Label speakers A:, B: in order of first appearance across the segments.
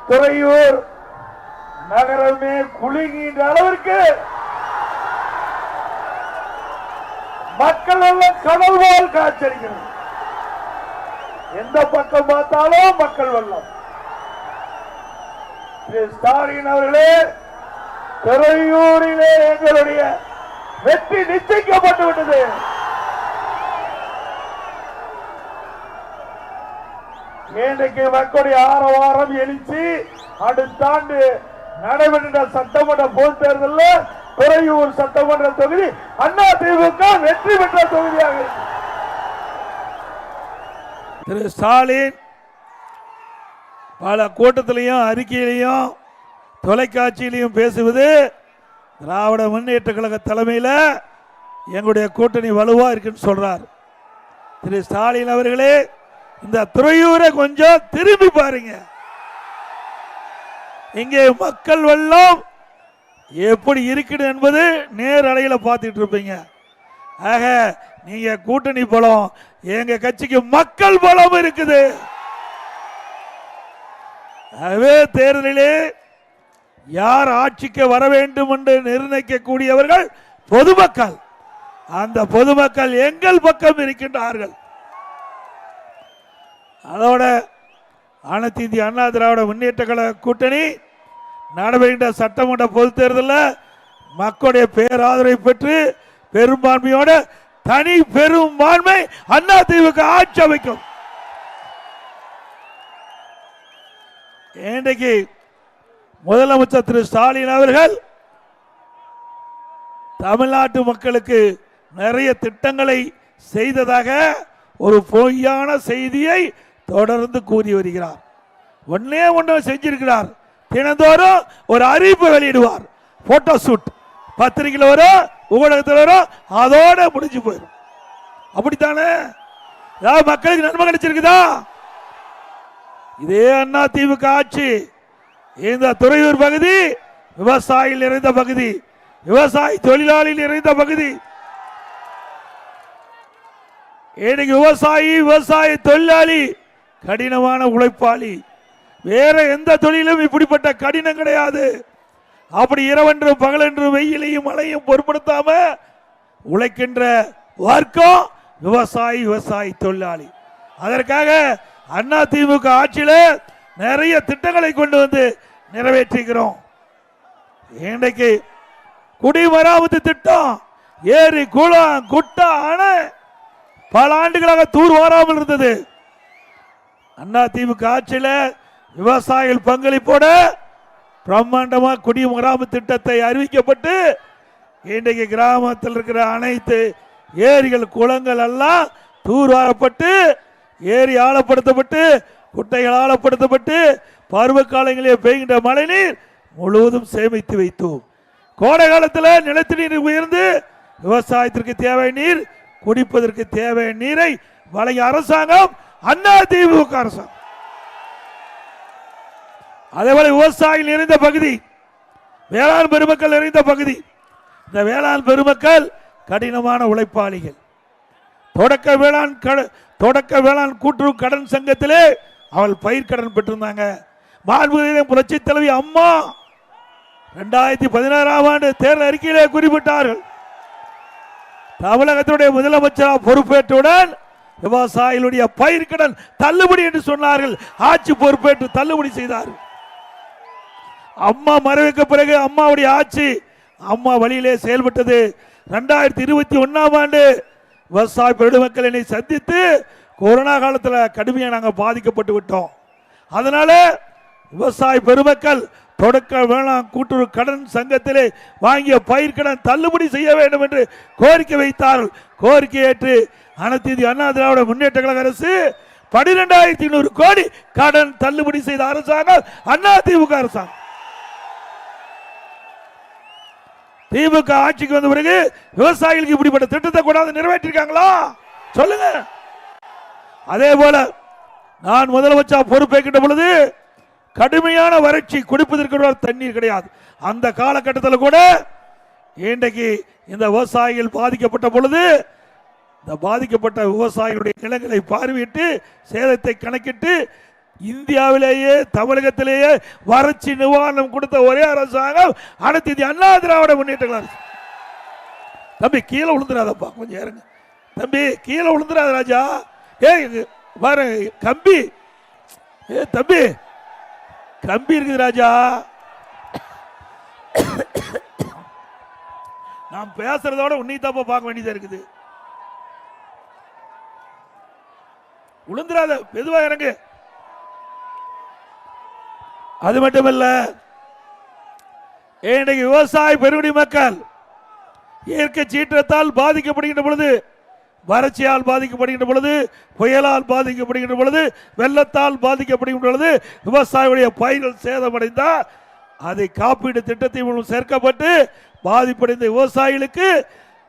A: துறையூர் நகரமே குலுங்குகின்ற அளவிற்கு மக்கள் எல்லாம் கடல் போல் காட்சியளிக்கிறது. எந்த பக்கம் பார்த்தாலும் மக்கள் வெள்ளம். ஸ்டாலின் அவர்களே, துறையூரிலே எங்களுடைய வெற்றி நிச்சயிக்கப்பட்டு விட்டது. இன்றைக்கு மக்களுடைய ஆரவாரம் எழுச்சி அடுத்த ஆண்டு நடைபெற்ற சட்டமன்ற பொது தேர்தலில் துறையூர் சட்டமன்ற தொகுதி அதிமுக வெற்றி பெற்ற தொகுதியாக திரு ஸ்டாலின் பல கூட்டத்திலையும் அறிக்கையிலையும் தொலைக்காட்சியிலையும் பேசுவது திராவிட முன்னேற்ற கழக தலைமையில் எங்களுடைய கூட்டணி வலுவா இருக்குன்னு சொல்றார். திரு ஸ்டாலின் அவர்களே, இந்த துறையூரை கொஞ்சம் திரும்பி பாருங்க. இங்கே மக்கள் வெள்ளம் எப்படி இருக்குது என்பது நேரலையில் பார்த்துட்டு இருப்பீங்க. ஆக நீங்க கூட்டணி பலம், எங்க கட்சிக்கு மக்கள் பலம் இருக்குது. ஆகவே தேர்தலிலே யார் ஆட்சிக்கு வர வேண்டும் என்று நிர்ணயிக்கக்கூடியவர்கள் பொதுமக்கள். அந்த பொதுமக்கள் எங்கள் பக்கம் இருக்கின்றார்கள். அதோட அனைத்து இந்திய அண்ணா திராவிட முன்னேற்ற கழக கூட்டணி நடைபெறுகின்ற சட்டமன்ற பொது தேர்தலில் மக்களுடைய பேராதரவை பெற்று பெரும்பான்மையோட தனி பெரும்பான்மை அதிமுக ஆட்சி அமைக்கும். இன்றைக்கு முதலமைச்சர் திரு ஸ்டாலின் அவர்கள் தமிழ்நாட்டு மக்களுக்கு நிறைய திட்டங்களை செய்ததாக ஒரு பொய்யான செய்தியை தொடர்ந்து கூறி வருகிறார். ஒன்னே ஒன்று செஞ்சிருக்கிறார். தினந்தோறும் ஒரு அறிவிப்பு வெளியிடுவார். போட்டோ ஷூட் பத்திரிகையில் வரும், ஊடகத்தில் வரும், அதோட முடிஞ்சு போயிடும். அப்படித்தானே மக்களுக்கு நன்மை கிடைச்சிருக்குதா? இதே அதிமுக ஆட்சி இந்த துறையூர் பகுதி விவசாயிகள் நிறைந்த பகுதி, விவசாய தொழிலாளிகள் நிறைந்த பகுதி. இன்னைக்கு விவசாய தொழிலாளி கடினமான உழைப்பாளி. வேற எந்த தொழிலும் இப்படிப்பட்ட கடினம் கிடையாது. அப்படி இரவென்றும் பகலென்றும் வெயிலையும் மழையும் பொருட்படுத்தாம உழைக்கின்ற வர்க்கம் விவசாய தொழிலாளி. அதற்காக அதிமுக ஆட்சியில் நிறைய திட்டங்களை கொண்டு வந்து நிறைவேற்றுகிறோம். இன்றைக்கு குடிமராமத்து திட்டம், ஏரி குளம் குட்டா அணை பல ஆண்டுகளாக தூர் வாராமல் இருந்தது. அதிமுக ஆட்சியில் விவசாயிகள் பங்களிப்போட பிரம்மாண்டமாக குடிமராமத்து திட்டத்தை அறிவிக்கப்பட்டு இன்றைக்கு கிராமத்தில் இருக்கிற அனைத்து ஏரிகள் குளங்கள் எல்லாம் தூர்வாரப்பட்டு ஏரி ஆழப்படுத்தப்பட்டு குட்டைகள் ஆழப்படுத்தப்பட்டு பருவ காலங்களிலே பெய்கின்ற மழை நீர் முழுவதும் சேமித்து வைத்தோம். கோடை காலத்தில் நிலத்தடி நீர் உயர்ந்து விவசாயத்திற்கு தேவையான நீர், குடிப்பதற்கு தேவையான நீரை வழங்கிய அரசாங்கம் அதிமுக அரசாங்கம். அதேபோல விவசாயிகள் நிறைந்த பகுதி, வேளாண் பெருமக்கள் நிறைந்த பகுதி. இந்த வேளாண் பெருமக்கள் கடினமான உழைப்பாளிகள். தொடக்க வேளாண் கூட்டுறவு கடன் சங்கத்திலே அவள் பயிர் கடன் பெற்றிருந்தாங்க. மாண்புமிகு புரட்சி தலைவி அம்மா 2016ஆம் ஆண்டு தேர்தல் அறிக்கையிலே குறிப்பிட்டார்கள். தமிழகத்துடைய முதலமைச்சர் பொறுப்பேற்றவுடன் விவசாயிகளுடைய பயிர் கடன் தள்ளுபடி என்று சொன்னார்கள். ஆட்சி பொறுப்பேற்று தள்ளுபடி செய்தார்கள். அம்மா மறைவுக்கு பிறகு அம்மாவுடைய ஆட்சி அம்மா வழியிலே செயல்பட்டது. 2021ஆம் ஆண்டு விவசாய பெருமக்கள் என்னை சந்தித்து கொரோனா காலத்தில் கடுமையாக நாங்கள் பாதிக்கப்பட்டு விட்டோம். அதனால விவசாய பெருமக்கள் தொடக்க வேளாண் கூட்டுறவு கடன் சங்கத்திலே வாங்கிய பயிர் கடன் தள்ளுபடி செய்ய வேண்டும் என்று கோரிக்கை வைத்தார்கள். கோரிக்கை ஏற்று அனைத்து இந்திய அண்ணா திராவிட முன்னேற்ற கழக அரசு 12,500 கோடி கடன் தள்ளுபடி செய்த அரசாங்கம் அதிமுக அரசாங்கம். திமுக ஆட்சிக்கு வந்த பிறகு விவசாயிகளுக்கு இப்படிப்பட்ட திட்டத்தை கொண்டாந்து நிறைவேற்றிருக்காங்களா சொல்லுங்க. அதே போல நான் முதலமைச்சர் பொறுப்பேற்கின்ற பொழுது கடுமையான வறட்சி, குடிப்பதற்கு தண்ணீர் கிடையாது. அந்த காலகட்டத்தில் கூட இன்றைக்கு இந்த விவசாயிகள் பாதிக்கப்பட்ட பொழுது இந்த பாதிக்கப்பட்ட விவசாயிகளுடைய நிலங்களை பார்வையிட்டு சேதத்தை கணக்கிட்டு இந்தியாவிலேயே தமிழகத்திலேயே வறட்சி நிவாரணம் கொடுத்த ஒரே அரசாங்கம் அனைத்து இந்திய அண்ணா திராவிட முன்னேற்ற கழகம். தம்பி கீழே விழுந்துடாதப்பா, கொஞ்சம் இறங்க தம்பி, கீழே விழுந்துடாத ராஜா. பாரு கம்பி, தம்பி கம்பி இருக்குது ராஜா. நான் பேசுறதோட உன்னை தப்ப பார்க்க வேண்டியதா இருக்குது. விழுந்துடாத, மெதுவா இறங்கு. அது மட்டுமல்ல, இன்றைக்கு விவசாய பெருங்குடி மக்கள் இயற்கை சீற்றத்தால் பாதிக்கப்படுகின்ற பொழுது, வறட்சியால் பாதிக்கப்படுகின்ற பொழுது, புயலால் பாதிக்கப்படுகின்ற பொழுது, வெள்ளத்தால் பாதிக்கப்படுகின்ற பொழுது, விவசாயிகளுடைய பயிர்கள் சேதமடைந்தால் அதை காப்பீடு திட்டத்தின் மூலம் சேர்க்கப்பட்டு பாதிப்படைந்த விவசாயிகளுக்கு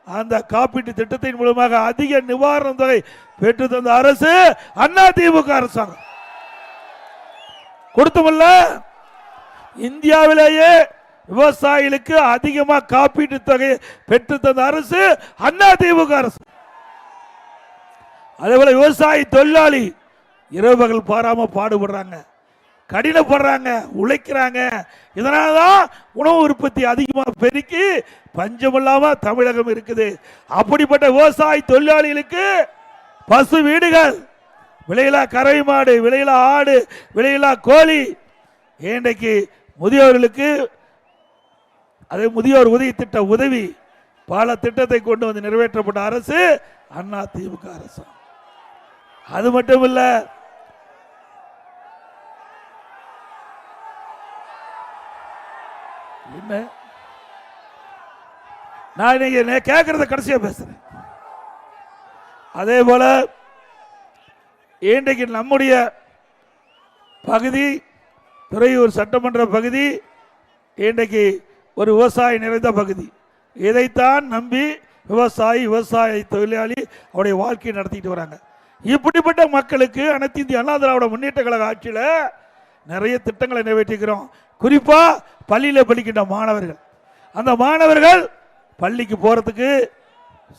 A: அந்த காப்பீட்டு திட்டத்தின் மூலமாக அதிக நிவாரண தொகை பெற்று தந்த அரசு அண்ணா திமுக அரசாங்கம். கொடுத்தமல்ல, இந்தியாவிலேயே விவசாயிகளுக்கு அதிகமாக காப்பீட்டு தொகை பெற்று தந்த அரசு அண்ணா திமுக அரசு. அதே போல விவசாயி தொழிலாளி இரவு பகல் பாராம பாடுபடுறாங்க, கடினப்படுறாங்க, உழைக்கிறாங்க. இதனால்தான் உணவு உற்பத்தி அதிகமாக பெருக்கி பஞ்சமில்லாம தமிழகம் இருக்குது. அப்படிப்பட்ட விவசாய தொழிலாளிகளுக்கு பசு வீடுகள், விலையில்லா கறவை மாடு, விலையில்லா ஆடு, விலையில்லா கோழி, இன்றைக்கு முதியோர்களுக்கு அதே முதியோர் உதவி திட்ட உதவி பல திட்டத்தை கொண்டு வந்து நிறைவேற்றப்பட்ட அரசு அண்ணா திமுக அரசு. அது மட்டுமல்ல, என்ன நான் நீங்க கேட்கறத கடைசியா பேசுறேன். அதே போல இன்றைக்கு நம்முடைய பகுதி துறையூர் சட்டமன்ற பகுதி இன்றைக்கு ஒரு விவசாய நிறைந்த பகுதி. இதைத்தான் நம்பி விவசாய தொழிலாளி அவருடைய வாழ்க்கையை நடத்திட்டு வராங்க. இப்படிப்பட்ட மக்களுக்கு அனைத்து இந்திய அண்ணா திராவிட முன்னேற்ற கழக ஆட்சியில் நிறைய திட்டங்களை நிறைவேற்றிக்கிறோம். குறிப்பா பள்ளியில் படிக்கின்ற மாணவர்கள், அந்த மாணவர்கள் பள்ளிக்கு போறதுக்கு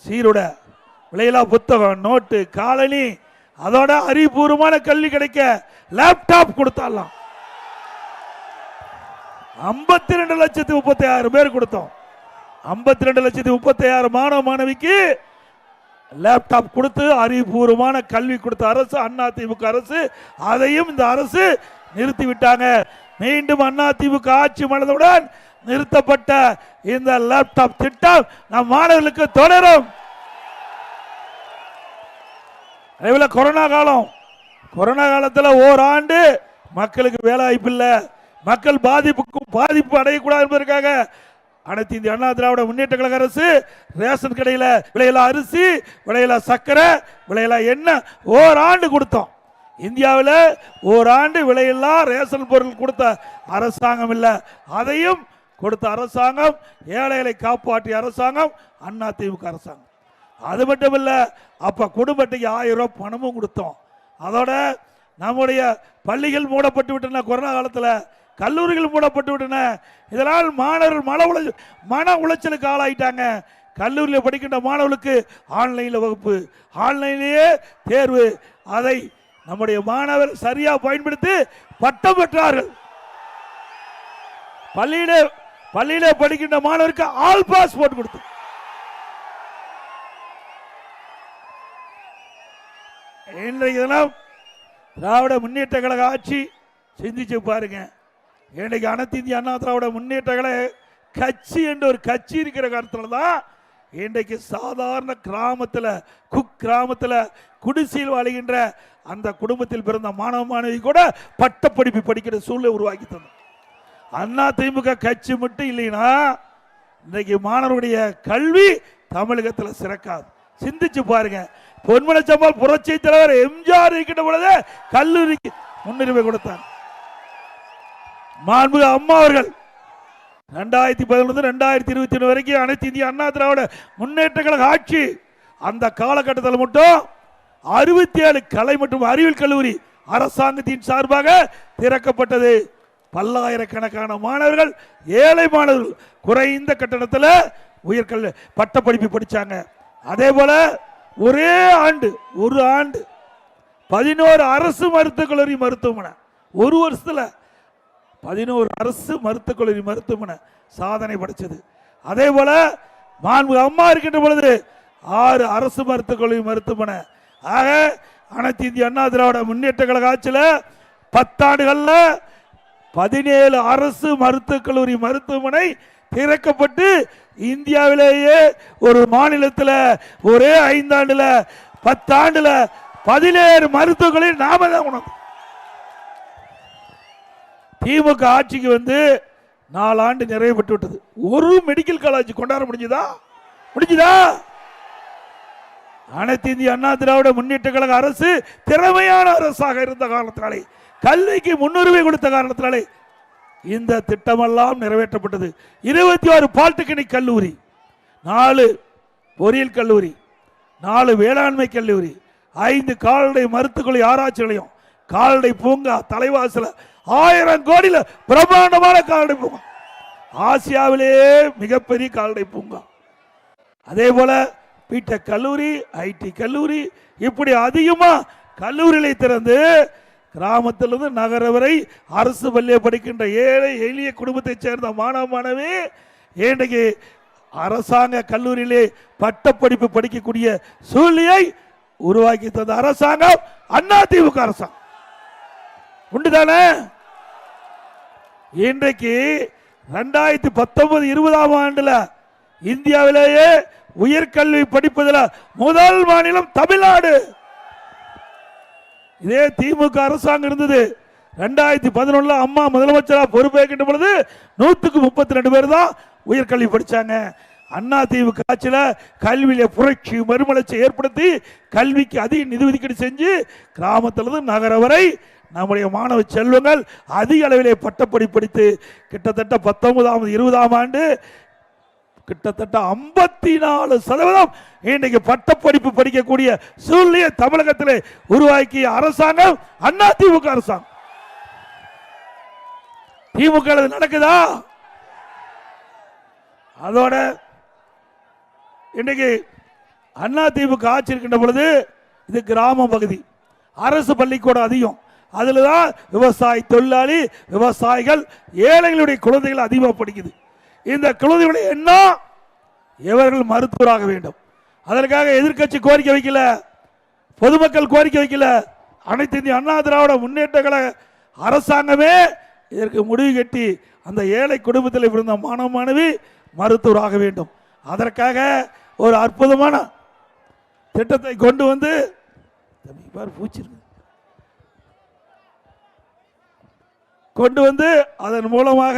A: சீருட, விலையில்லா புத்தகம், நோட்டு, காலனி, அதோட அறிவுபூர்வமான கல்வி கிடைக்க லேப்டாப் கொடுத்தாலாம். 52,36,000 பேர் கொடுத்தோம். 52,36,000 மாணவ மாணவிக்கு லேப்டாப் கொடுத்து அறிவுபூர்வமான கல்வி கொடுத்த அரசு அண்ணா திமுக அரசு. அதையும் இந்த அரசு நிறுத்தி விட்டாங்க. மீண்டும் அண்ணா திமுக ஆட்சி மலர்ந்தவுடன் நிறுத்தப்பட்ட இந்த லேப்டாப் திட்டம் நம் மாணவர்களுக்கு தொடரும். அதேபோல கொரோனா காலத்தில் ஓராண்டு மக்களுக்கு வேலை வாய்ப்பு இல்லை, மக்கள் பாதிப்பு அடையக்கூடாது என்பதற்காக அனைத்து இந்திய அண்ணா திராவிட முன்னேற்ற கழக அரசு ரேஷன் கடையில் விலையில்லா அரிசி, விலையில்லா சர்க்கரை, விலையில்லா எண்ணெய் ஓராண்டு கொடுத்தோம். இந்தியாவில் ஓராண்டு விலையில்லா ரேஷன் பொருள் கொடுத்த அரசாங்கம் இல்லை. அதையும் கொடுத்த அரசாங்கம், ஏழைகளை காப்பாற்றிய அரசாங்கம் அண்ணா திமுக அரசாங்கம். அது மட்டும் இல்ல, அப்ப குடும்பத்துக்கு 1000 ரூபாய் பணமும் கொடுத்தோம். அதோட நம்முடைய பள்ளிகள் மூடப்பட்டு விட்டன, கொரோனா காலத்தில் கல்லூரிகள் மூடப்பட்டு விட்டன. இதனால் மாணவர்கள் மன உளைச்சலுக்கு ஆளாயிட்டாங்க. கல்லூரியில் படிக்கின்ற மாணவர்களுக்கு ஆன்லைனில் வகுப்பு, ஆன்லைனிலேயே தேர்வு. அதை நம்முடைய மாணவர் சரியா பயன்படுத்தி பட்டம் பெற்றார்கள். பள்ளியிலே படிக்கின்ற மாணவருக்கு ஆல் பாஸ் போட்டு கொடுத்து இன்றைக்கு தினம் திராவிட முன்னேற்ற கழக ஆட்சி சிந்திச்சு பாருங்க. இன்றைக்கு அனைத்து இந்திய அண்ணா திராவிட முன்னேற்ற கழக கட்சி என்று ஒரு கட்சி இருக்கிற காரணத்துல தான் இன்றைக்கு சாதாரண கிராமத்தில் கிராமத்தில் குடிசையில் வாழ்கின்ற அந்த குடும்பத்தில் பிறந்த மாணவ மாணவி கூட பட்டப்படிப்பு படிக்கிற சூழ்நிலை உருவாக்கி தந்தோம். அண்ணா திமுக கட்சி மட்டும் இல்லைன்னா இன்றைக்கு மாணவருடைய கல்வி தமிழகத்தில் சிறக்காது. சிந்திச்சு பாருங்க. பொன்மனச்சம்மாள் புரட்சி தலைவர் எம்ஜிஆர் இருக்கின்ற பொழுது கல்லூரிக்கு முன்னுரிமை கொடுத்தார். மாண்புமிகு அம்மா அவர்கள் 2011-2021 வரைக்கும் அனைத்து இந்திய அண்ணா திராவிட முன்னேற்ற கழக ஆட்சி. அந்த காலகட்டத்தில் மட்டும் 67 கலை மற்றும் அறிவியல் கல்லூரி அரசாங்கத்தின் சார்பாக திறக்கப்பட்டது. பல்லாயிரக்கணக்கான மாணவர்கள், ஏழை மாணவர்கள் குறைந்த கட்டணத்தில் உயர்கல்வி பட்டப்படிப்பு படிச்சாங்க. அதே போல ஒரு ஆண்டு 11 அரசு மருத்துவக் கல்லூரி மருத்துவமனை ஒரு வருஷத்துல 11 அரசு மருத்துவக் கல்லூரி மருத்துவமனை சாதனை படைச்சது. அதே போல மாண்பு அம்மா இருக்கின்ற பொழுது 6 அரசு மருத்துவக் கல்லூரி மருத்துவமனை. ஆக அனைத்து இந்திய அண்ணா திராவிட முன்னேற்ற கழக ஆட்சியில் 10 ஆண்டுகள்ல 17 அரசு மருத்துவக் கல்லூரி மருத்துவமனை திறக்கப்பட்டு இந்தியாவிலேயே ஒரு மாநிலத்தில் ஒரே 5 ஆண்டுல 10 ஆண்டுல 17 மருத்துவர்களை நாம தான் உணர்ந்தோம். திமுக ஆட்சிக்கு வந்து 4 ஆண்டு நிறைவு பெற்று விட்டது. ஒரு மெடிக்கல் காலேஜ் கொண்டாட முடிஞ்சதா? அனைத்து இந்திய அண்ணா திராவிட முன்னேற்ற கழக அரசு திறமையான அரசாக இருந்த காரணத்தினாலே, கல்விக்கு முன்னுரிமை கொடுத்த காரணத்தினாலே இந்த திட்டமெல்லாம் நிறைவேற்றப்பட்டது. 26 பாலிடெக்னிக் கல்லூரி, 4 பொறியியல் கல்லூரி, 4 வேளாண்மை கல்லூரி, 5 கால்நடை மருத்துவ ஆராய்ச்சி நிலையம், கால்நடை பூங்கா தலைவாசல 1000 கோடியில் பிரம்மாண்டமான கால்நடை பூங்கா, ஆசியாவிலேயே மிகப்பெரிய கால்நடை பூங்கா. அதே போல பிடெக் கல்லூரி, ஐடி கல்லூரி, இப்படி அதிகமா கல்லூரிகளை திறந்து கிராமத்திலிருந்து நகர வரை அரசு பள்ளியை படிக்கின்ற ஏழை எளிய குடும்பத்தைச் சேர்ந்த மாணவ மாணவி இன்றைக்கு அரசாங்க கல்லூரியிலே பட்டப்படிப்பு படிக்கக்கூடிய சூழ்நிலையை உருவாக்கி தந்த அரசாங்கம் அதிமுக அரசாங்கம். உண்டுதானே? இன்றைக்கு 2019-20 ஆண்டுல இந்தியாவிலேயே உயர்கல்வி படிப்பதில் முதல் மாநிலம் தமிழ்நாடு. இதே திமுக அரசாங்கம் இருந்தது. 2011 அம்மா முதலமைச்சராக பொறுப்பேற்கின்ற பொழுது 132 பேர் தான் உயர்கல்வி படிச்சாங்க. அண்ணா திமுக ஆட்சியில் கல்வியில புரட்சி மறுமலர்ச்சி ஏற்படுத்தி கல்விக்கு அதிக நிதி ஒதுக்கீடு செஞ்சு கிராமத்திலிருந்து நகர வரை நம்முடைய மாணவ செல்வங்கள் அதிக அளவிலே பட்டப்படி படித்து கிட்டத்தட்ட 19-20 ஆண்டு கிட்டத்தட்ட 54% இன்றைக்கு பட்டப்படிப்பு படிக்கக்கூடிய சூழ்நிலையை தமிழகத்தில் உருவாக்கிய அரசாங்கம் அண்ணா திமுக அரசாங்கம். திமுக நடக்குதா? அதோட இன்றைக்கு அண்ணா திமுக ஆட்சி இருக்கின்ற பொழுது இது கிராம பகுதி, அரசு பள்ளிக்கூடம் அதிகம். அதில் தான் விவசாய தொழிலாளி விவசாயிகள் ஏழைகளுடைய குழந்தைகள் அதிகமாக படிக்குது. இந்த குழந்தைகளுடைய எண்ணம் இவர்கள் மருத்துவராக வேண்டும். அதற்காக எதிர்க்கட்சி கோரிக்கை வைக்கல, பொதுமக்கள் கோரிக்கை வைக்கல. அனைத்து இந்திய அண்ணா திராவிட முன்னேற்ற கழக அரசாங்கமே இதற்கு முடிவு கட்டி அந்த ஏழை குடும்பத்தில் இருந்த மாணவ மாணவி மருத்துவராக வேண்டும். அதற்காக ஒரு அற்புதமான திட்டத்தை கொண்டு வந்து அதன் மூலமாக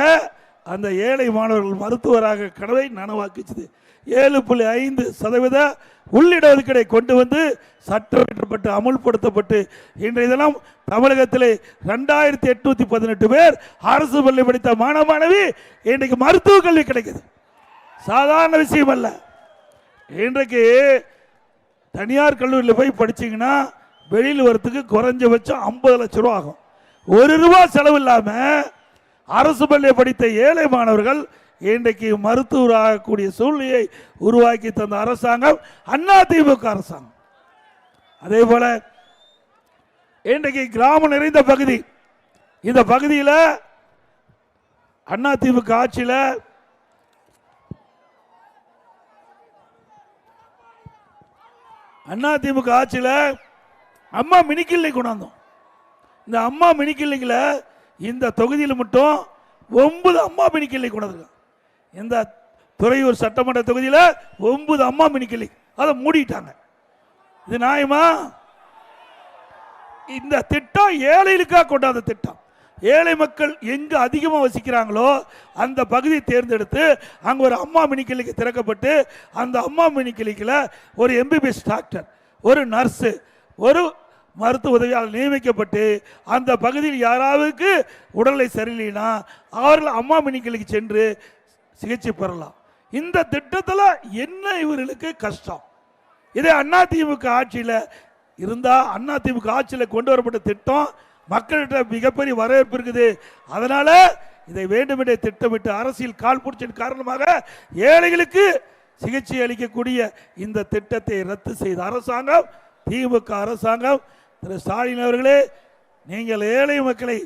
A: அந்த ஏழை மாணவர்கள் மருத்துவராக கனவை நனவாக்கிச்சது. 7.5% உள்ளிட ஒதுக்கீடை கொண்டு வந்து சட்டப்பட்டு அமுல்படுத்தப்பட்டு இன்றைய தினம் தமிழகத்திலே 2818 பேர் அரசு பள்ளி படித்த மாணவ மாணவி இன்றைக்கு மருத்துவ கல்வி கிடைக்குது. சாதாரண விஷயம் அல்ல. இன்றைக்கு தனியார் கல்லூரியில் போய் படிச்சீங்கன்னா வெளியில் வரத்துக்கு குறைஞ்சபட்சம் 50 லட்சம் ரூபா ஆகும். 1 ரூபா செலவு இல்லாம அரசு பள்ளியை படித்த ஏழை மாணவர்கள் இன்றைக்கு மருத்துவராகக்கூடிய சூழ்நிலையை உருவாக்கி தந்த அரசாங்கம் அண்ணா திமுக அரசாங்கம். அதே போல இன்றைக்கு கிராமம் நிறைந்த பகுதி, இந்த பகுதியில் அண்ணா திமுக ஆட்சியில் அம்மா மினி கிளினிக் கொண்டாந்தோம். இந்த அம்மா மினி கிளினிக்ல இந்த தொகுதியில் மட்டும் 9 அம்மா மினி கிளினிக் கொண்டாந்துருக்காங்க. இந்த துறையூர் சட்டமன்ற தொகுதியில் 9 அம்மா மினி கிளினிக், அதை மூடிட்டாங்க. இது நியாயமா? இந்த திட்டம் ஏழைகளுக்காக கொண்டாந்த திட்டம். ஏழை மக்கள் எங்க அதிகமாக வசிக்கிறாங்களோ அந்த பகுதியை தேர்ந்தெடுத்து அங்க ஒரு அம்மா மினி கிளினிக் திறக்கப்பட்டு அந்த அம்மா மினி கிளினிக்ல ஒரு MBBS டாக்டர், ஒரு நர்ஸ், ஒரு மருத்துவ உதவியாளர் நியமிக்கப்பட்டு அந்த பகுதியில் யாராவது உடல்நிலை சரியில்லைனா அவர்கள் அம்மா மினி கிளினிக் சென்று சிகிச்சை பெறலாம். இந்த திட்டத்தில் என்ன இவர்களுக்கு கஷ்டம்? இதே அதிமுக ஆட்சியில் இருந்தா, அதிமுக ஆட்சியில் கொண்டு வரப்பட்ட திட்டம் மக்கள்கிட்ட மிகப்பெரிய வரவேற்பு இருக்குது. அதனால இதை வேண்டுமென்றே திட்டமிட்டு அரசியல் கால் பிடிச்சின் காரணமாக ஏழைகளுக்கு சிகிச்சை அளிக்கக்கூடிய இந்த திட்டத்தை ரத்து செய்த அரசாங்கம் திமுக அரசாங்கம். திரு ஸ்டாலின் அவர்களே, நீங்கள் ஏழை மக்களை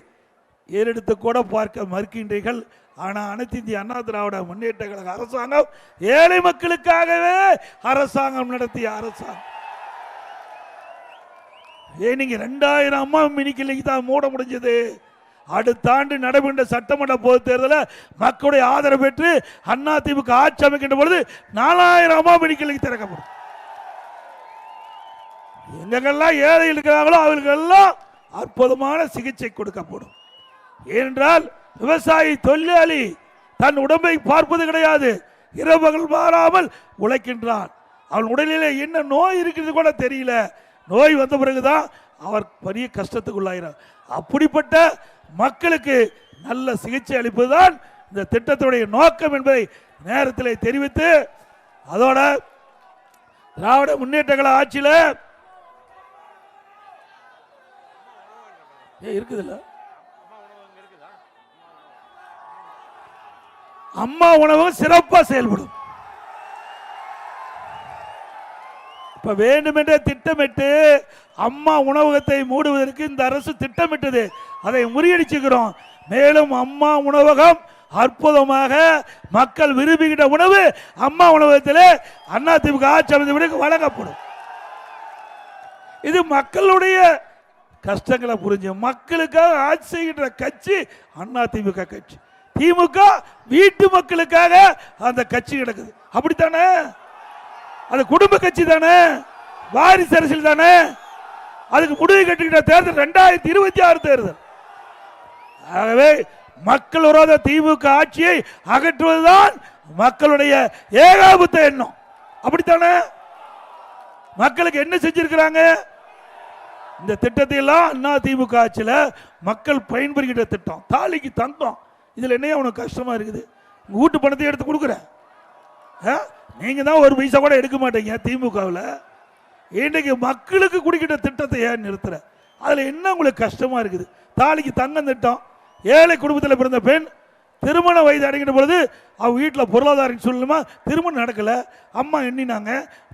A: ஏறெடுத்து கூட பார்க்க மறுக்கின்றீர்கள். ஆனால் அனைத்து இந்திய அண்ணா திராவிட முன்னேற்ற கழக அரசாங்கம் ஏழை மக்களுக்காகவே அரசாங்கம் நடத்திய அரசாங்கம். நீங்க 2000 அம்மா மினிக்கு தான் மூட முடிஞ்சது. அடுத்த ஆண்டு நடைபெற்ற சட்டமன்ற பொது தேர்தலில் மக்களுடைய ஆதரவு பெற்று அதிமுக ஆட்சி அமைக்கின்ற பொழுது 4000 அம்மா மினிக்கு திறக்கப்படும். எங்கெல்லாம் ஏழை இருக்கிறாங்களோ அவர்களுக்கெல்லாம் அற்புதமான சிகிச்சை கொடுக்கப்படும். ஏனென்றால் விவசாயி தொழிலாளி தன் உடம்பை பார்ப்பது கிடையாது, இரவுகள் மாறாமல் உழைக்கின்றான். அவன் உடலிலே என்ன நோய் இருக்கிறது கூட தெரியல. நோய் வந்த பிறகுதான் அவர் பெரிய கஷ்டத்துக்குள்ளாகிறார். அப்படிப்பட்ட மக்களுக்கு நல்ல சிகிச்சை அளிப்பதுதான் இந்த திட்டத்துடைய நோக்கம் என்பதை நேரத்தில் தெரிவித்து, அதோட திராவிட முன்னேற்ற கழக ஆட்சியில் இருக்குதுல்ல அம்மா உணவகம் சிறப்பாக செயல்படும். இப்ப வேண்டுமென்றே திட்டமிட்டு அம்மா உணவகத்தை மூடுவதற்கு இந்த அரசு திட்டமிட்டது. அதை முறியடிச்சுக்கிறோம். மேலும் அம்மா உணவகம் அற்புதமாக மக்கள் விரும்புகின்ற உணவு அம்மா உணவகத்தில் அதிமுக ஆட்சி அமைந்த பிறகு வழங்கப்படும். இது மக்களுடைய கஷ்டங்களை புரிஞ்சு மக்களுக்காக ஆட்சி செய்கின்ற கட்சி அதிமுக கட்சி. திமுக வீட்டு மக்களுக்காக அந்த கட்சி கிடக்குது. அப்படித்தானே? அது குடும்ப கட்சி தானே, வாரிசு அரசியல் தானே. அதுக்கு முடிவு கட்டுகின்ற தேர்தல் 2026 தேர்தல். ஆகவே மக்கள் விரோத திமுக ஆட்சியை அகற்றுவதுதான் மக்களுடைய ஏகாபத்த எண்ணம். அப்படித்தானே? மக்களுக்கு என்ன செஞ்சிருக்கிறாங்க? இந்த திட்டத்தை எல்லாம் அதிமுக ஆட்சியில் மக்கள் பயன்பெறுகின்ற திட்டம். தாலிக்கு தங்கம். இதுல என்ன உனக்கு கஷ்டமா இருக்குது? வீட்டு பணத்தை எடுத்து கொடுக்குற நீங்க தான் ஒரு பைசா கூட எடுக்க மாட்டீங்க திமுகவில். இன்றைக்கு மக்களுக்கு குடிக்கிற திட்டத்தை ஏன் நிறுத்துற? அதுல என்ன உங்களுக்கு கஷ்டமா இருக்குது? தாலிக்கு தங்கம் திட்டம். ஏழை குடும்பத்தில் பிறந்த பெண் திருமண வயது அடைகின்ற பொழுது அவங்க வீட்டில் பொருளாதாரம் சொல்லணுமா, திருமணம் நடக்கல. அம்மா எண்ணினாங்க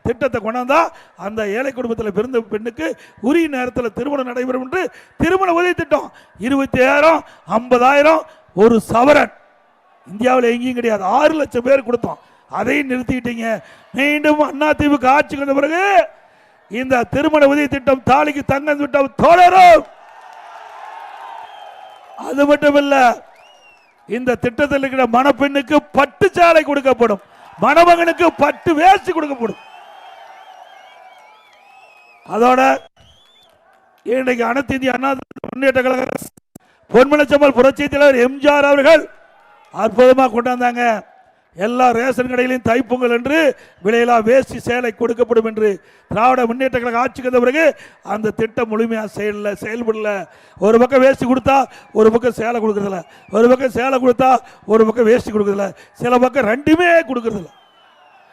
A: திட்டத்தை கொண்டாந்தா அந்த ஏழை குடும்பத்தில் பிறந்த பெண்ணுக்கு உரிய நேரத்தில் திருமணம் நடைபெறும் என்று திருமண உதவி திட்டம். 25,000 50,000 ஒரு சவரன். இந்தியாவில் எங்கேயும் கிடையாது. 6 லட்சம் பேர் கொடுத்தோம். அதையும் நிறுத்திட்டீங்க. மீண்டும் அதிமுக ஆட்சிக்கு வந்த பிறகு இந்த திருமண உதவி திட்டம், தாலிக்கு தங்கம் திட்டம் தொடரும். அது மட்டுமல்ல, இந்த திட்டத்தில் இருக்கிற மணப்பெண்ணுக்கு பட்டு சாலை கொடுக்கப்படும், மணமகனுக்கு பட்டு வேஷ்டி கொடுக்கப்படும். அதோட இன்றைக்கு அனைத்து இந்திய அண்ணா முன்னேற்ற கழக பொன்மனச்சம்மல் புரட்சி தலைவர் எம்ஜிஆர் அவர்கள் அற்புதமாக கொண்டாந்தாங்க. எல்லா ரேஷன் கடையிலும் தைப்பொங்கல் என்று விலையில்லா வேஷ்டி சேலை கொடுக்கப்படும் என்று திராவிட முன்னேற்ற கழக ஆட்சிக்கு வந்த பிறகு அந்த திட்டம் முழுமையாக செயல்படல. ஒரு பக்கம் வேஷ்டி கொடுத்தா ஒரு பக்கம் சேலை கொடுக்கறதில்ல, ஒரு பக்கம் சேலை கொடுத்தா ஒரு பக்கம் வேஷ்டி கொடுக்கறதில்ல, சில பக்கம் ரெண்டுமே கொடுக்கறதில்ல.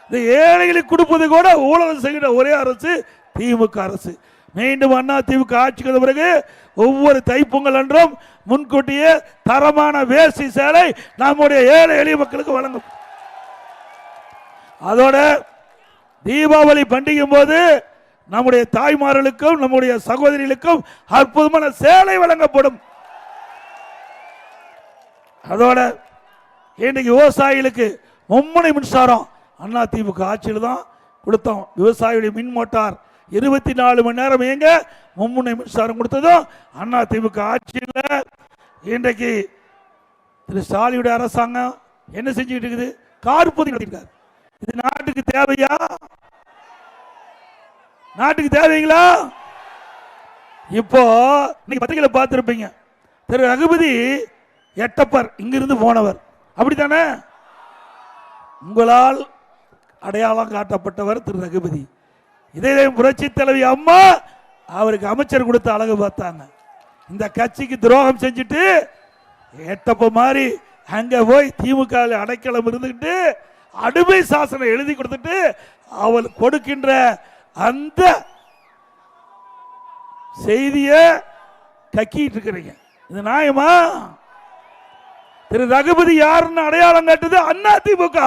A: இந்த ஏழைகளுக்கு கொடுப்பது கூட ஊழல் செய்கிற ஒரே அரசு திமுக அரசு. மீண்டும் அதிமுக ஆட்சிக்கு வந்த பிறகு ஒவ்வொரு தைப்பொங்கல் என்றும் முன்கூட்டியே தரமான வேஷ்டி சேலை நம்முடைய ஏழை எளிய மக்களுக்கு வழங்கும். அதோட தீபாவளி பண்டிகை போது நம்முடைய தாய்மார்களுக்கும் நம்முடைய சகோதரிகளுக்கும் அற்புதமான சேலை வழங்கப்படும். அதோட இன்னைக்கு விவசாயிகளுக்கு மும்முனை மின்சாரம் அதிமுக ஆட்சியில் தான் கொடுத்தோம். விவசாயியுடைய மின் மோட்டார் 24 மணி நேரம் எங்க மும்முனை மின்சாரம் கொடுத்ததும் அதிமுக ஆட்சியில். இன்றைக்கு திரு ஸ்டாலினுடைய அரசாங்கம் என்ன செஞ்சுட்டு இருக்குது? கார்பொதி நடத்திருக்காரு. இது நாட்டுக்கு தேவையா? நாட்டுக்கு தேவைங்களா? இப்போ நீங்க பத்திரிகையில பார்த்திருப்பீங்க, திரு ரகுபதி எட்டப்பர் இங்கிருந்து போனவர். அப்படித்தானே? உங்களால் அடையாளம் காட்டப்பட்டவர் திரு ரகுபதி. இதே புரட்சி தலைவி அம்மா அவருக்கு அமைச்சர் கொடுத்து அழகு பார்த்தாங்க. இந்த கட்சிக்கு துரோகம் செஞ்சுட்டு எட்டப்ப மாதிரி அங்க போய் திமுக அடைக்கலம் இருந்துகிட்டு அடிமை சாசனம் எழுதி கொடுத்துட்டு அவள் கொடுக்கின்ற அந்த செய்திய கக்கிட்டு இருக்கிறீங்க. இது நியாயமா? திரு ரகுபதி யாருன்னு அடையாளம் காட்டுது அதிமுக.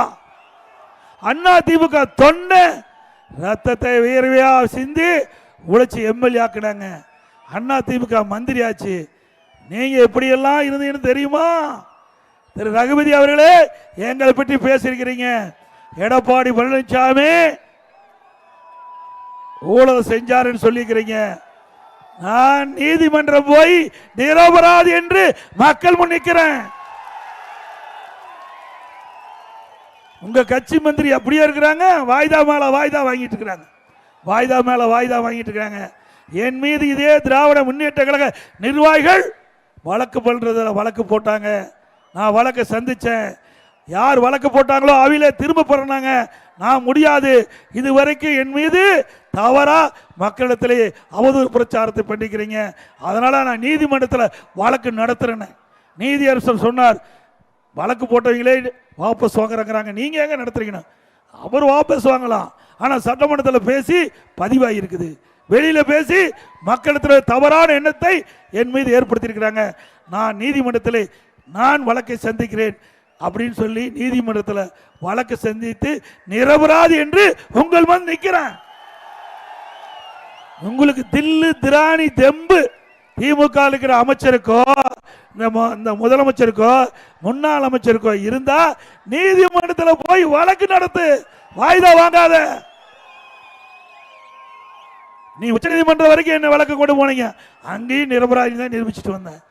A: அதிமுக தொண்டை ரத்தத்தை வியர்வையா சிந்தி உழைச்சி எம்எல்ஏ ஆக்கினாங்க. அதிமுக மந்திரி ஆச்சு. நீங்க எப்படியெல்லாம் இருந்தீங்கன்னு தெரியுமா? திரு ரகுபதி அவர்களே, எங்களை பற்றி பேசியிருக்கிறீங்க. எடப்பாடி பழனிசாமி ஊழல் செஞ்சாருன்னு சொல்லிக்கிறீங்க. நான் நீதிமன்றம் போய் நிரபராதி என்று மக்கள் முன் நிற்கிறேன். உங்க கட்சி மந்திரி அப்படியே இருக்கிறாங்க, வாய்தா மேல வாய்தா வாங்கிட்டு இருக்கிறாங்க, வாய்தா மேல வாய்தா வாங்கிட்டு இருக்காங்க. என் மீது இதே திராவிட முன்னேற்ற கழக நிர்வாகிகள் வழக்கு பண்றதுல வழக்கு போட்டாங்க. நான் வழக்கை சந்திச்சேன். யார் வழக்கு போட்டாங்களோ அவையிலே திரும்ப போறாங்க. நான் முடியாது. இதுவரைக்கும் என் மீது தவறா மக்களிடத்திலே அவதூறு பிரச்சாரத்தை பண்ணிக்கிறீங்க. அதனால நான் நீதிமன்றத்தில் வழக்கு நடத்துறேன். நீதியரசர் சொன்னார், வழக்கு போட்டவங்களே வாபஸ் வாங்குறாங்க, நீங்க எங்க நடத்துறீங்க? அவர் வாபஸ் வாங்கலாம், ஆனா சட்டமன்றத்தில் பேசி பதிவாகி இருக்குது. வெளியில பேசி மக்களிடத்தில் தவறான எண்ணத்தை என் மீது ஏற்படுத்தியிருக்கிறாங்க. நான் நீதிமன்றத்தில் நான் வழக்கை சந்திக்கிறேன் அப்படின்னு சொல்லி நீதிமன்றத்தில் வழக்கு சந்தித்து நிரபராதி என்று உங்கள் முன் நிற்கிறேன். உங்களுக்கு தில்லு திராணி தெம்பு திமுக இருக்கிற அமைச்சருக்கோ இந்த முதலமைச்சருக்கோ முன்னாள் அமைச்சருக்கோ இருந்தா நீதிமன்றத்தில் போய் வழக்கு நடத்து, வாய்தா வாங்காத. நீ உச்ச நீதிமன்றம் வரைக்கும் என்ன வழக்கு கொண்டு போனீங்க, அங்கேயும் நிரபராதி தான் நிரூபிச்சுட்டு வந்தேன்.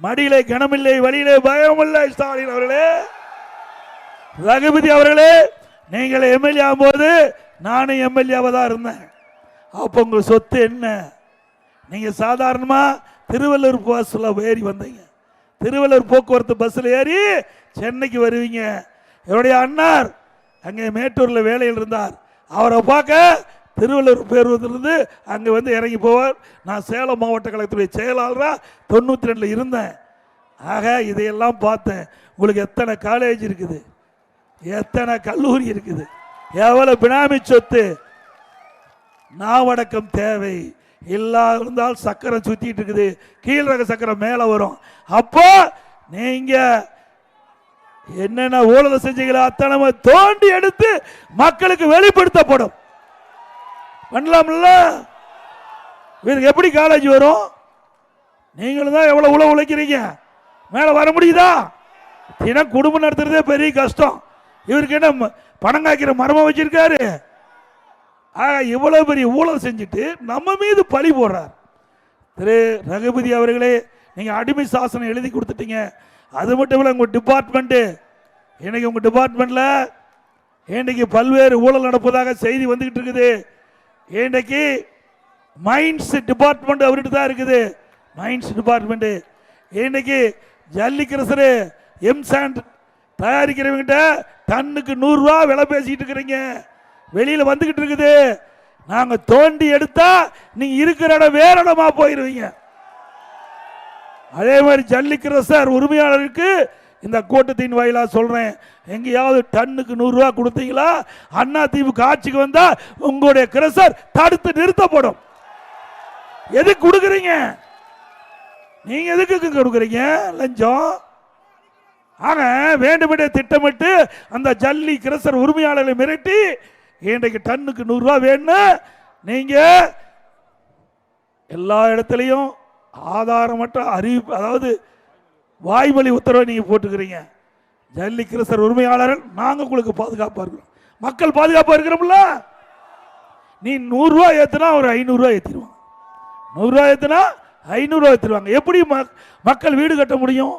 A: மடியிலே கனமில்லை, வழியிலே பயமில்லை. ஸ்டாலின் அவர்களே, ரகுபதி அவர்களே, நீங்கள் எம்எல்ஏ ஆகும்போது நானும் எம்எல்ஏவா தான் இருந்தேன். அப்போ உங்க சொத்து என்ன? நீங்க சாதாரணமா திருவள்ளூர் பஸ்ல ஏறி வந்தீங்க, திருவள்ளூர் போக்குவரத்து பஸ்ல ஏறி சென்னைக்கு வருவீங்க. என்னுடைய அண்ணார் அங்கே மேட்டூர்ல வேலையில் இருந்தார். அவரை பார்க்க திருவள்ளூர் பேருந்திலிருந்து அங்கே வந்து இறங்கி போவார். நான் சேலம் மாவட்ட கழகத்துடைய செயலாளராக 92 இருந்தேன். ஆக இதையெல்லாம் பார்த்தேன். உங்களுக்கு எத்தனை காலேஜ் இருக்குது, எத்தனை கல்லூரி இருக்குது, எவ்வளவு பினாமி சொத்து. நாவடக்கம் தேவை. இருந்தால் சக்கரம் சுத்திட்டு இருக்குது, கீழ் ரக சக்கரம் மேல வரும். அப்போ நீங்க என்னென்ன ஊழல் செஞ்சீங்களோ அத்தனை தோண்டி எடுத்து மக்களுக்கு வெளிப்படுத்தப்படும். பண்ணலாம்ல? இவருக்கு எப்படி காலேஜ் வரும்? நீங்களும் தான் எவ்வளவு உழவு உழைக்கிறீங்க, மேல வர முடியுதா? தினம் குடும்பம் நடத்துறதே பெரிய கஷ்டம். இவருக்கு என்ன பணம் காய்க்கிற மரமா வச்சிருக்காரு? இவ்வளவு பெரிய ஊழல் செஞ்சுட்டு நம்ம மீது பழி போடுறார். திரு ரகுபதி அவர்களே, நீங்க அடிமை சாசனம் எழுதி கொடுத்துட்டீங்க. அது மட்டும் இல்ல, உங்க டிபார்ட்மெண்ட் இன்னைக்கு உங்க டிபார்ட்மெண்ட்ல இன்னைக்கு பல்வேறு ஊழல் நடப்பதாக செய்தி வந்துகிட்டு இருக்குது. இன்னைக்கு மைன்ஸ் டிபார்ட்மெண்ட் அவர்கிட்ட தான் இருக்குது. மைன்ஸ் டிபார்ட்மெண்ட் இன்னைக்கு ஜல்லிக்கரசரு எம்சாண்ட் தயாரிக்கிறவங்கிட்ட டன்னுக்கு 100 ரூபா விலை பேசிட்டு இருக்கிறீங்க. வெளியில வந்துகிட்டு இருக்குது. நாங்க தோண்டி எடுத்தா நீங்க இருக்கிற இடம் வேற இடமா போயிருவீங்க. அதே மாதிரி ஜல்லிக்கரசர் உரிமையாளருக்கு இந்த கூட்டத்தின் வாயிலா சொல்றேன், எங்கேயாவது டன்னுக்கு 100 ரூபா கொடுத்தீங்களா, அண்ணா திமுக ஆட்சிக்கு வந்தா உங்களுடைய கிரசர் தடுத்து நிறுத்தப்படும். எதுக்கு கொடுக்குறீங்க? நீங்க எதுக்கு கொடுக்குறீங்க லஞ்சம்? ஆக வேண்டுமென்றே திட்டமிட்டு அந்த ஜல்லி கிரசர் உரிமையாளர்களை மிரட்டி இன்றைக்கு டன்னுக்கு 100 ரூபா வேணும். நீங்க எல்லா இடத்திலையும் ஆதாரமற்ற அறிவிப்பு, அதாவது வாய்மொழி உத்தரவை நீங்க போட்டுக்கிறீங்க. ஜல்லி கிரசர் உரிமையாளர்கள் நாங்க உங்களுக்கு பாதுகாப்பா இருக்கிறோம், மக்கள் பாதுகாப்பா இருக்கிறோம்ல. நீ 100 ரூபா ஏத்துனா ஒரு 500 ரூபா ஏத்திடுவாங்க, 100 ரூபா ஏத்துனா 500 ரூபா ஏத்திடுவாங்க. எப்படி மக்கள் வீடு கட்ட முடியும்?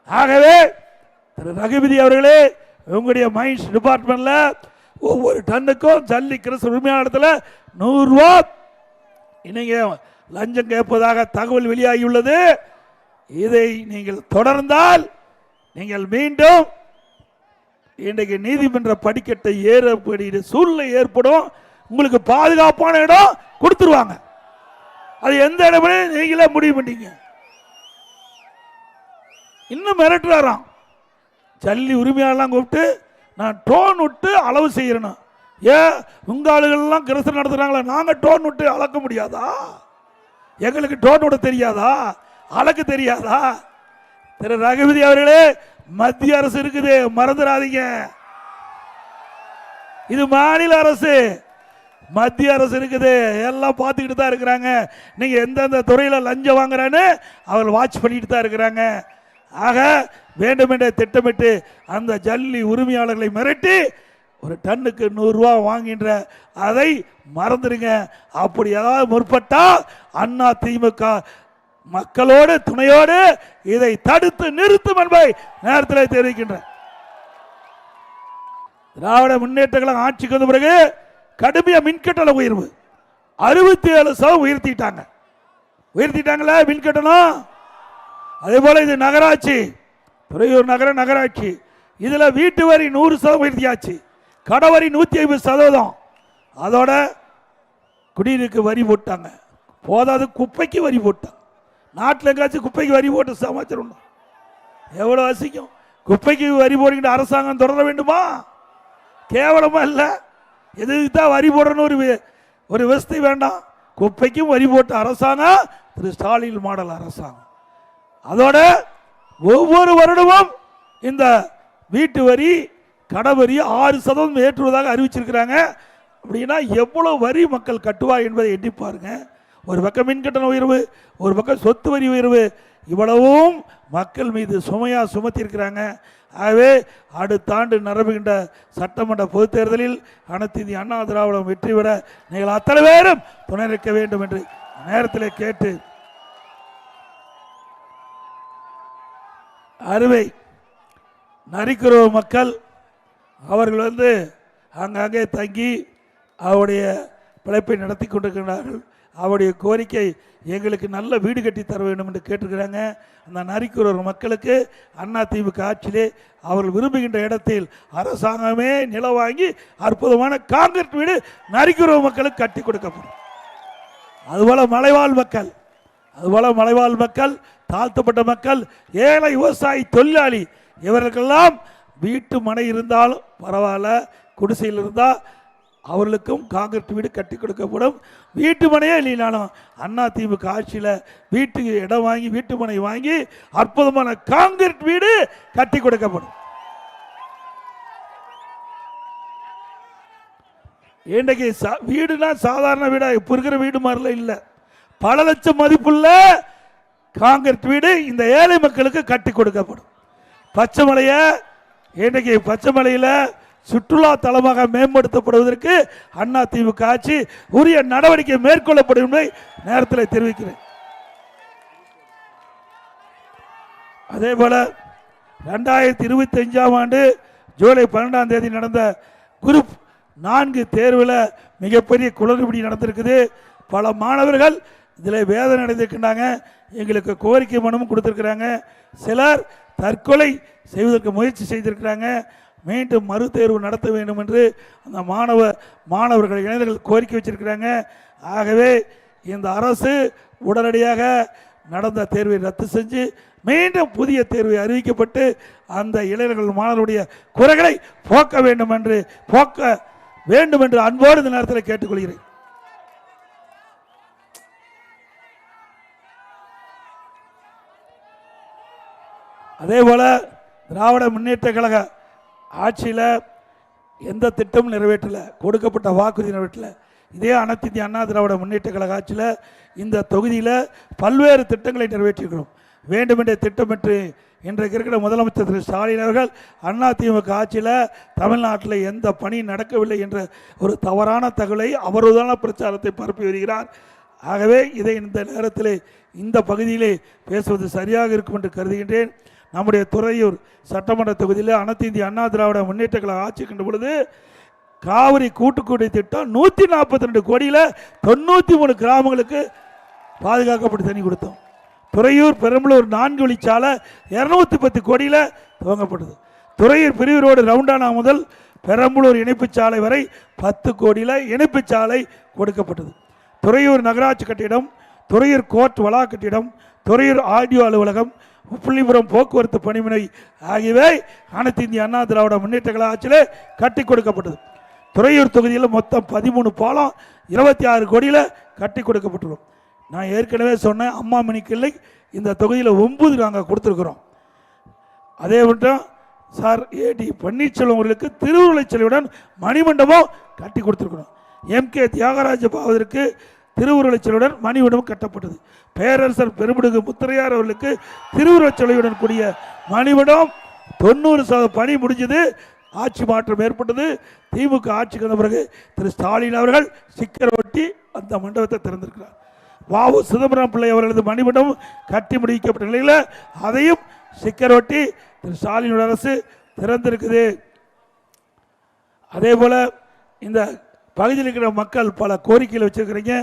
A: ஆகவே திரு ரகுபதி அவர்களே, உங்களுடைய மைன்ஸ் டிபார்ட்மெண்ட்ல ஒவ்வொரு டன்னுக்கும் ஜல்லி கிரசர் உரிமையாளத்துல 100 ரூபா நீங்க லஞ்சம் கேட்பதாக தகவல் வெளியாகியுள்ளது. இதை நீங்கள் தொடர்ந்தால் நீங்கள் மீண்டும் இன்றைக்கு நீதிமன்ற படிக்கட்டை ஏறக்கூடிய சூழ்நிலை ஏற்படும். உங்களுக்கு பாதுகாப்பான இடம் கொடுத்துருவாங்க. அது எந்த இடமே நீங்களே முடிவு பண்ணீங்க. இன்னும் மிரட்டுறாராம். ஜல்லி உரிமையாளர்லாம் கூப்பிட்டு நான் டோன் விட்டு அளவு செய்யறேன். ஏன் உங்க ஆளுகள்லாம் கிரசர் நடத்துறாங்களா, நாங்க டோன் விட்டு அளக்க முடியாதா? எங்களுக்கு டோன் விட தெரியாதா, அளக்க தெரியாதா? திரு ரகுபதி அவர்களே, மத்திய அரசு இருக்குது, மறந்துடாதீங்க. இது மாநில அரசு. மத்திய அரசு இருக்குது, எல்லாம் பார்த்துக்கிட்டு தான் இருக்கிறாங்க. நீங்க எந்தெந்த துறையில் லஞ்சம் வாங்குறான்னு அவர்கள் வாட்ச் பண்ணிட்டு தான் இருக்கிறாங்க. ஆக வேண்டுமென்றே திட்டமிட்டு அந்த ஜல்லி உரிமையாளர்களை மிரட்டி ஒரு டன்னுக்கு 100 ரூபா வாங்கின்ற அதை மறந்துடுங்க. அப்படி ஏதாவது முற்பட்டா அண்ணா திமுக மக்களோடு துணையோடு இதை தடுத்து நிறுத்தும் என்பதை நேரத்தில் தெரிவிக்கின்ற. திராவிட முன்னேற்ற கழகம் ஆட்சிக்கு வந்த பிறகு கடுமையா மின்கட்டண உயர்வு 67% உயர்த்திட்டாங்களா மின்கட்டணம். அதே போல இது நகராட்சி, துறையூர் நகராட்சி, இதுல வீட்டு வரி 100% உயர்த்தியாச்சு, கடவரி 150%. அதோட குடிநீருக்கு வரி போட்டாங்க, போதாது குப்பைக்கு வரி போட்டாங்க. நாட்டில் எங்காச்சும் குப்பைக்கு வரி போட்டு சமாச்சாரம் எவ்வளவு அசிக்கும். குப்பைக்கு வரி போடுகின்ற அரசாங்கம் தொடர வேண்டுமா? கேவலமா இல்ல. எதுக்கு தான் வரி போடணும் ஒரு விவசாயி வேண்டாம். குப்பைக்கும் வரி போட்ட அரசாங்கம் திரு ஸ்டாலின் மாடல் அரசாங்கம். அதோட ஒவ்வொரு வருடமும் இந்த வீட்டு வரி கடவரி 6% ஏற்றுவதாக அறிவிச்சிருக்கிறாங்க. அப்படின்னா எவ்வளவு வரி மக்கள் கட்டுவார் என்பதை எண்ணி பாருங்க. ஒரு பக்கம் மின்கட்டண உயர்வு, ஒரு பக்கம் சொத்து வரி உயர்வு, இவ்வளவும் மக்கள் மீது சுமையா சுமத்தி இருக்கிறாங்க. ஆகவே அடுத்த ஆண்டு நடைபெறுகின்ற சட்டமன்ற பொதுத் தேர்தலில் அனைத்து இந்திய அண்ணா திராவிடம் வெற்றி பெற நீங்கள் அத்தனை பேரும் துணை நிற்க வேண்டும் என்று நேரத்தில் கேட்டு, அறுவை நரிக்குறவு மக்கள் அவர்கள் அங்கங்கே தங்கி அவருடைய பிழைப்பை நடத்தி கொண்டிருக்கிறார்கள். அவருடைய கோரிக்கை எங்களுக்கு நல்ல வீடு கட்டி தர வேண்டும் என்று கேட்டிருக்கிறாங்க. அந்த நரிக்குறவர் மக்களுக்கு அண்ணா திமுக ஆட்சியிலே அவர்கள் விரும்புகின்ற இடத்தில் அரசாங்கமே நிலம் வாங்கி அற்புதமான காங்கிரீட் வீடு நரிக்குறவர் மக்களுக்கு கட்டி கொடுக்கப்படும். அதுபோல மலைவாழ் மக்கள், தாழ்த்தப்பட்ட மக்கள், ஏழை விவசாயி, தொழிலாளி இவர்களுக்கெல்லாம் வீட்டு மனை இருந்தாலும் பரவாயில்ல, குடிசையில் இருந்தால் அவர்களுக்கும் காங்கிரீட் வீடு கட்டி கொடுக்கப்படும். வீட்டு மனையே இல்லைனாலும் அண்ணா திமுக ஆட்சியில் வீட்டுக்கு இடம் வாங்கி வீட்டு மனை வாங்கி அற்புதமான காங்கிரீட் வீடு கட்டி கொடுக்கப்படும். இன்றைக்கு வீடுனா சாதாரண வீடா இப்போ இருக்கிற வீடு மாதிரிலாம் இல்லை, பல லட்சம் மதிப்புள்ள காங்கிரீட் வீடு இந்த ஏழை மக்களுக்கு கட்டி கொடுக்கப்படும். இன்றைக்கு பச்சைமலையில் சுற்றுலா தலமாக மேம்படுத்தப்படுவதற்கு அண்ணா திமுக ஆட்சி உரிய நடவடிக்கை மேற்கொள்ளப்படும் என்பதை நேரத்தில் தெரிவிக்கிறேன். அதே போல 2025ஆம் ஆண்டு ஜூலை 12ஆம் தேதி நடந்த குரூப் 4 தேர்வில் மிகப்பெரிய குளறுபடி நடந்திருக்குது. பல மாணவர்கள் இதில் வேதனை அடைந்திருக்கின்றாங்க. எங்களுக்கு கோரிக்கை மனுவும் கொடுத்திருக்கிறாங்க. சிலர் தற்கொலை செய்வதற்கு முயற்சி செய்திருக்கிறாங்க. மீண்டும் மறுதேர்வு நடத்த வேண்டும் என்று அந்த மாணவர்கள் இளைஞர்கள் கோரிக்கை வச்சிருக்கிறாங்க. ஆகவே இந்த அரசு உடனடியாக நடந்த தேர்வை ரத்து செஞ்சு மீண்டும் புதிய தேர்வை அறிவிக்கப்பட்டு அந்த இளைஞர்கள் மாணவர்களுடைய குறைகளை போக்க வேண்டும் என்று அன்போடு இந்த நேரத்தில் கேட்டுக்கொள்கிறேன். அதே போல திராவிட முன்னேற்ற கழக ஆட்சியில் எந்த திட்டமும் நிறைவேற்றல, கொடுக்கப்பட்ட வாக்குறுதி நிறைவேற்றல. இதே அனைத்து இந்திய அண்ணா திராவிட முன்னேற்ற கழக ஆட்சியில் இந்த தொகுதியில் பல்வேறு திட்டங்களை நிறைவேற்றியிருக்கிறோம். வேண்டுமென்றே திட்டமிட்டு இன்றைக்கு இருக்கிற முதலமைச்சர் திரு ஸ்டாலின் அவர்கள் அண்ணா திமுக ஆட்சியில் தமிழ்நாட்டில் எந்த பணி நடக்கவில்லை என்ற ஒரு தவறான தகவலை அவருதான பிரச்சாரத்தை பரப்பி வருகிறார். ஆகவே இதை இந்த நேரத்தில் இந்த பகுதியிலே பேசுவது சரியாக இருக்கும் என்று கருதுகின்றேன். நம்முடைய துறையூர் சட்டமன்ற தொகுதியில் அனைத்து இந்திய அண்ணா திராவிட முன்னேற்ற கழக ஆட்சி கண்ட பொழுது காவிரி கூட்டுக்குடி திட்டம் 142 கோடியில் 93 கிராமங்களுக்கு பாதுகாக்கப்பட்டு தண்ணி கொடுத்தோம். துறையூர் பெரம்பலூர் 4 வழிச்சாலை 210 கோடியில் துவங்கப்பட்டது. துறையூர் பிரிவு ரோடு ரவுண்டானா முதல் பெரம்பலூர் இணைப்பு சாலை வரை 10 கோடியில் இணைப்பு சாலை கொடுக்கப்பட்டது. துறையூர் நகராட்சி கட்டிடம், துறையூர் கோர்ட் வளா கட்டிடம், துறையூர் ஆடியோ அலுவலகம், புள்ளிபுரம் போக்குவரத்து பணிமனை ஆகியவை அனைத்து இந்திய அண்ணா திராவிட முன்னேற்ற கழக ஆட்சியில் கட்டி கொடுக்கப்பட்டது. துறையூர் தொகுதியில் மொத்தம் 13 பாலம் 26 கோடியில் கட்டி கொடுக்கப்பட்டுள்ளோம். நான் ஏற்கனவே சொன்னேன், அம்மா மினி கிளை இந்த தொகுதியில் 9 நாங்கள் கொடுத்துருக்குறோம். அதே மட்டும் சார் ஏடி பன்னீர்செல்வம் அவர்களுக்கு திருவுருளை செல்வியுடன் மணிமண்டபம் கட்டி கொடுத்துருக்குறோம். MK தியாகராஜ பாவதற்கு திருவுருவச்சிலையுடன் மணிமண்டபம் கட்டப்பட்டது. பேரரசர் பெருமிடுகு முத்தரையார் அவர்களுக்கு திருவுருவச்சிலையுடன் கூடிய மணிமண்டபம் 90% பணி முடிஞ்சது. ஆட்சி மாற்றம் ஏற்பட்டது. திமுக ஆட்சிக்கு வந்த பிறகு திரு ஸ்டாலின் அவர்கள் ஸ்டிக்கர் ஒட்டி அந்த மண்டபத்தை திறந்திருக்கிறார். வாவு சிதம்பரம் பிள்ளை அவர்களது மணிமண்டபம் கட்டி முடிக்கப்பட்ட நிலையில் அதையும் ஸ்டிக்கர் ஒட்டி திரு ஸ்டாலின் அரசு திறந்திருக்குது. அதே போல இந்த பகுதியில் இருக்கிற மக்கள் பல கோரிக்கைகள் வச்சிருக்கிறீங்க.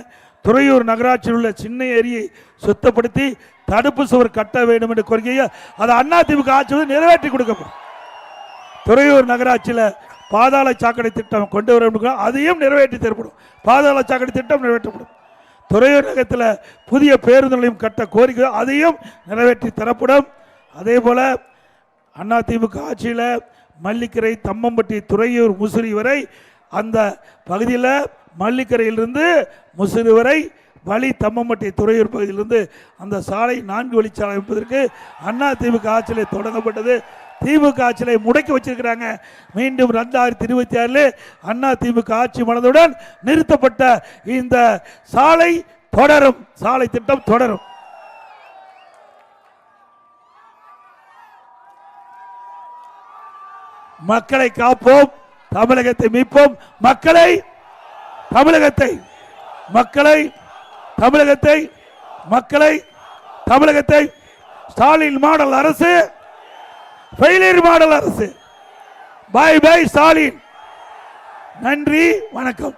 A: துறையூர் நகராட்சியில் உள்ள சின்ன ஏரியை சுத்தப்படுத்தி தடுப்பு சுவர் கட்ட வேண்டும் என்ற கோரிக்கையை அதை அதிமுக ஆட்சி நிறைவேற்றி கொடுக்கப்படும். துறையூர் நகராட்சியில் பாதாள சாக்கடை திட்டம் கொண்டு வர அதையும் நிறைவேற்றி தரப்படும். பாதாள சாக்கடை திட்டம் நிறைவேற்றப்படும். துறையூர் நகரத்தில் புதிய பேருந்து நிலையம் கட்ட கோரிக்கை அதையும் நிறைவேற்றி தரப்படும். அதே போல அதிமுக ஆட்சியில் மல்லிக்கரை தம்மம்பட்டி துறையூர் முசிறி வரை அந்த பகுதியில் மல்லிக்கரையிலிருந்து முசிறி வரை வழி தம்மம்பட்டி துறையூர் பகுதியிலிருந்து அந்த சாலை 4 வழிச்சாலை அமைப்பதற்கு அதிமுக ஆட்சியில் தொடங்கப்பட்டது. திமுக ஆட்சியை முடக்கி வச்சிருக்கிறாங்க. மீண்டும் 2026 அதிமுக ஆட்சி மனதுடன் நிறுத்தப்பட்ட இந்த சாலை தொடரும். சாலை திட்டம் தொடரும். மக்களை காப்போம், தமிழகத்தை மீட்போம். மக்களை தமிழகத்தை மக்களை தமிழகத்தை மக்களை தமிழகத்தை ஸ்டாலின் மாடல் அரசு, ஃபெயிலியர் மாடல் அரசு. Bye bye Stalin. நன்றி, வணக்கம்.